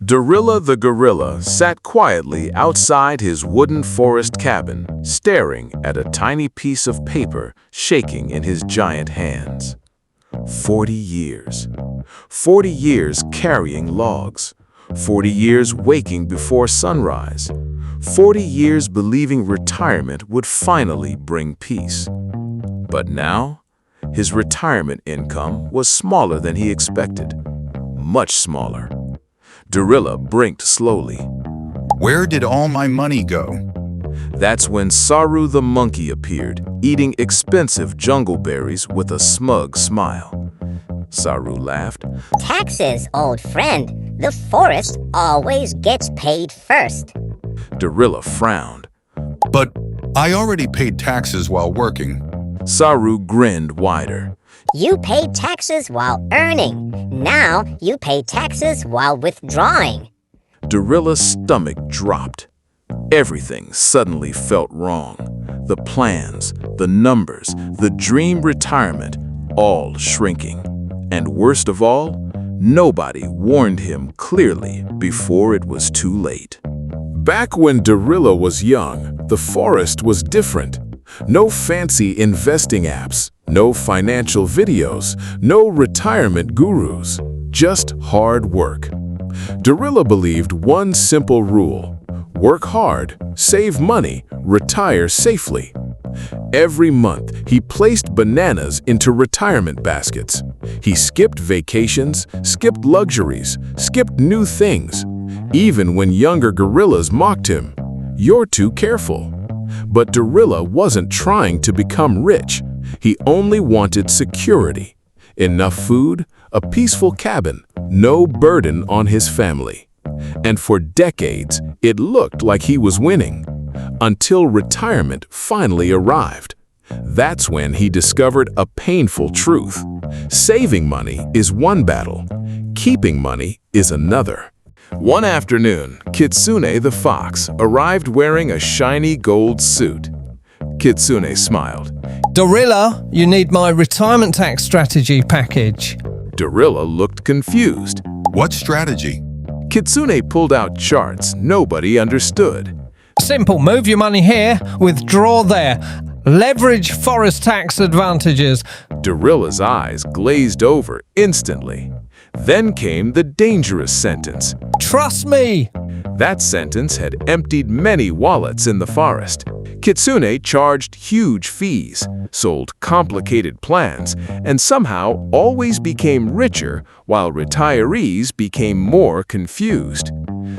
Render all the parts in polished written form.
Dorilla the Gorilla sat quietly outside his wooden forest cabin, staring at a tiny piece of paper shaking in his giant hands. 40 years. 40 years carrying logs. 40 years waking before sunrise. 40 years believing retirement would finally bring peace. But now, his retirement income was smaller than he expected. Much smaller. Dorilla blinked slowly. Where did all my money go? That's when Saru the monkey appeared, eating expensive jungle berries with a smug smile. Saru laughed. Taxes, old friend. The forest always gets paid first. Dorilla frowned. But I already paid taxes while working. Saru grinned wider. You paid taxes while earning. Now you pay taxes while withdrawing. Dorilla's stomach dropped. Everything suddenly felt wrong. The plans, the numbers, the dream retirement, all shrinking. And worst of all, nobody warned him clearly before it was too late. Back when Dorilla was young, the forest was different. No fancy investing apps, no financial videos, no retirement gurus, just hard work. Dorilla believed one simple rule: work hard, save money, retire safely. Every month, he placed bananas into retirement baskets. He skipped vacations, skipped luxuries, skipped new things. Even when younger gorillas mocked him, "You're too careful." But Dorilla wasn't trying to become rich. He only wanted security. Enough food, a peaceful cabin, no burden on his family. And for decades, it looked like he was winning. Until retirement finally arrived. That's when he discovered a painful truth. Saving money is one battle. Keeping money is another. One afternoon, Kitsune the fox arrived wearing a shiny gold suit. Kitsune smiled. Dorilla, you need my retirement tax strategy package. Dorilla looked confused. What strategy? Kitsune pulled out charts nobody understood. Simple, move your money here, withdraw there. Leverage forest tax advantages. Dorilla's eyes glazed over instantly. Then came the dangerous sentence. Trust me. That sentence had emptied many wallets in the forest. Kitsune charged huge fees, sold complicated plans, and somehow always became richer while retirees became more confused.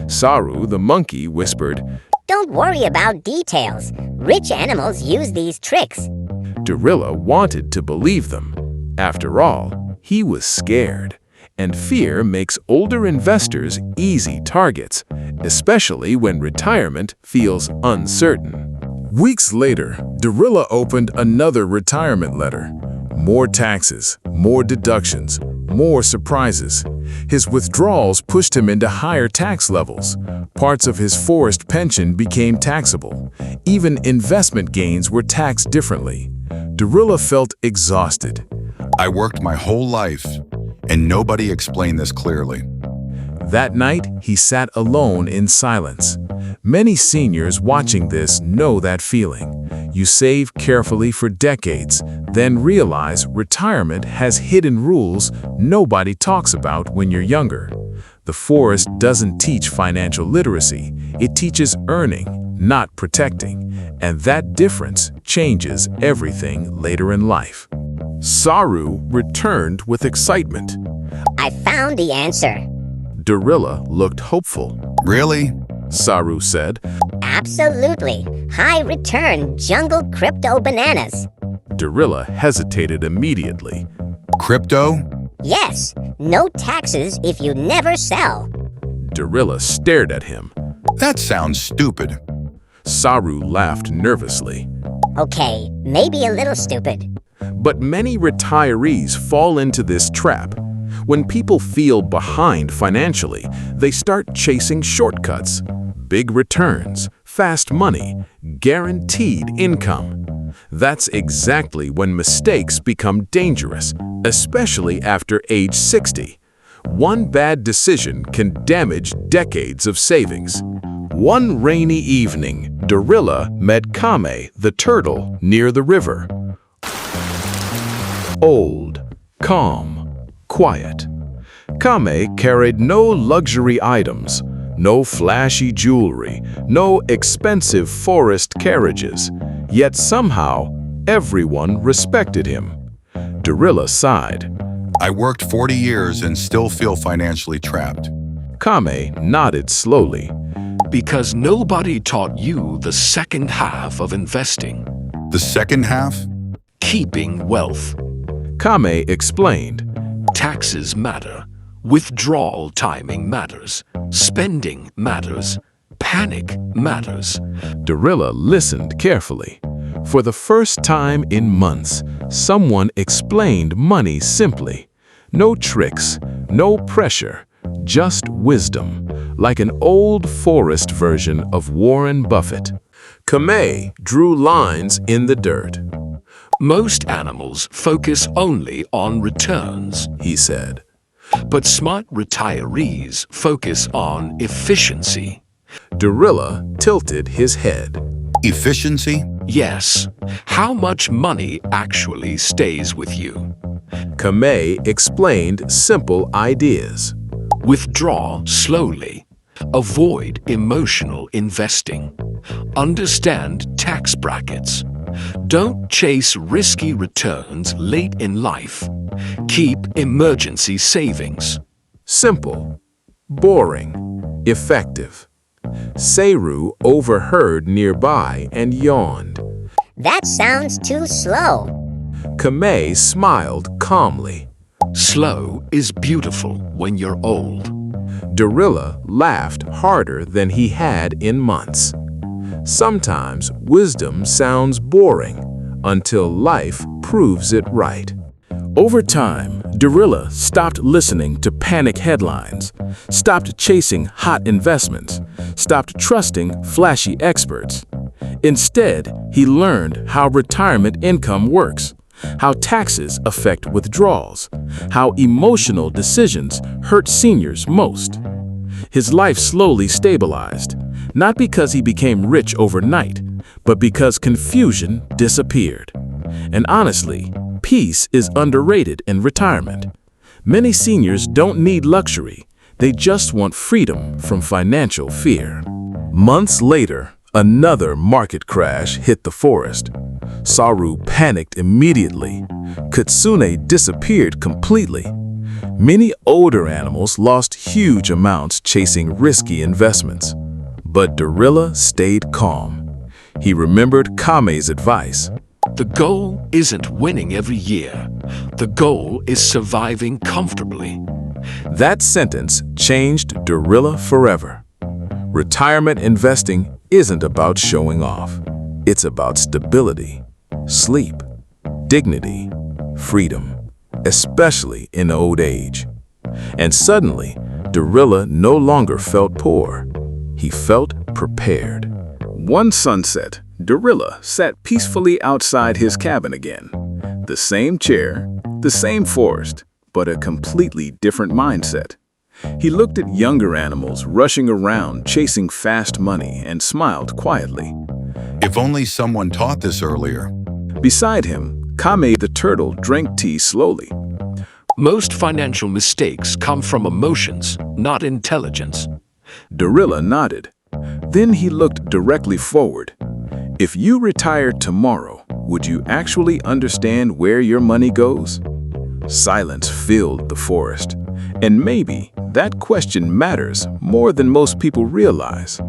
Saru the monkey whispered, Don't worry about details. Rich animals use these tricks. Dorilla wanted to believe them. After all, he was scared. And fear makes older investors easy targets, especially when retirement feels uncertain. Weeks later, Dorilla opened another retirement letter. More taxes, more deductions, more surprises. His withdrawals pushed him into higher tax levels. Parts of his forest pension became taxable. Even investment gains were taxed differently. Dorilla felt exhausted. I worked my whole life, and nobody explained this clearly. That night, he sat alone in silence. Many seniors watching this know that feeling. You save carefully for decades, then realize retirement has hidden rules nobody talks about when you're younger. The forest doesn't teach financial literacy. It teaches earning, not protecting. And that difference changes everything later in life. Saru returned with excitement. I found the answer. Dorilla looked hopeful. Really? Saru said. Absolutely. High return jungle crypto bananas. Dorilla hesitated immediately. Crypto? Yes, no taxes if you never sell. Dorilla stared at him. That sounds stupid. Saru laughed nervously. Okay, maybe a little stupid. But many retirees fall into this trap. When people feel behind financially, they start chasing shortcuts. Big returns, fast money, guaranteed income. That's exactly when mistakes become dangerous, especially after age 60. One bad decision can damage decades of savings. One rainy evening, Dorilla met Kame the turtle near the river. Old, calm, quiet. Kame carried no luxury items, no flashy jewelry, no expensive forest carriages, yet somehow everyone respected him. Dorilla sighed. I worked 40 years and still feel financially trapped. Kame nodded slowly. Because nobody taught you the second half of investing. The second half? Keeping wealth. Kame explained. Taxes matter. Withdrawal timing matters. Spending matters. Panic matters. Dorilla listened carefully. For the first time in months, someone explained money simply. No tricks, no pressure, just wisdom, like an old forest version of Warren Buffett. Kame drew lines in the dirt. Most animals focus only on returns, He said. but smart retirees focus on efficiency. Dorilla tilted his head. Efficiency? Yes, how much money actually stays with you? Kame explained simple ideas. Withdraw slowly. Avoid emotional investing. Understand tax brackets. Don't chase risky returns late in life. Keep emergency savings. Simple, boring, effective. Seru overheard nearby and yawned. That sounds too slow. Kame smiled calmly. Slow is beautiful when you're old. Dorilla laughed harder than he had in months. Sometimes wisdom sounds boring until life proves it right. Over time, Dorilla stopped listening to panic headlines, stopped chasing hot investments, stopped trusting flashy experts. Instead, he learned how retirement income works, how taxes affect withdrawals, how emotional decisions hurt seniors most. His life slowly stabilized, not because he became rich overnight, but because confusion disappeared. And honestly, peace is underrated in retirement. Many seniors don't need luxury, they just want freedom from financial fear. Months later, another market crash hit the forest. Saru panicked immediately. Kitsune disappeared completely. Many older animals lost huge amounts chasing risky investments. But Dorilla stayed calm. He remembered Kame's advice. The goal isn't winning every year. The goal is surviving comfortably. That sentence changed Dorilla forever. Retirement investing isn't about showing off. It's about stability, sleep, dignity, freedom, especially in old age. And suddenly, Dorilla no longer felt poor. He felt prepared. One sunset, Dorilla sat peacefully outside his cabin again. The same chair, the same forest, but a completely different mindset. He looked at younger animals rushing around chasing fast money and smiled quietly. If only someone taught this earlier. Beside him, Kame the turtle drank tea slowly. Most financial mistakes come from emotions, not intelligence. Dorilla nodded. Then he looked directly forward. If you retired tomorrow, would you actually understand where your money goes? Silence filled the forest. And maybe that question matters more than most people realize.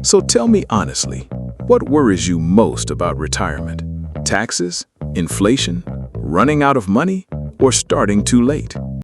So tell me honestly, what worries you most about retirement? Taxes? Inflation? Running out of money? Or starting too late?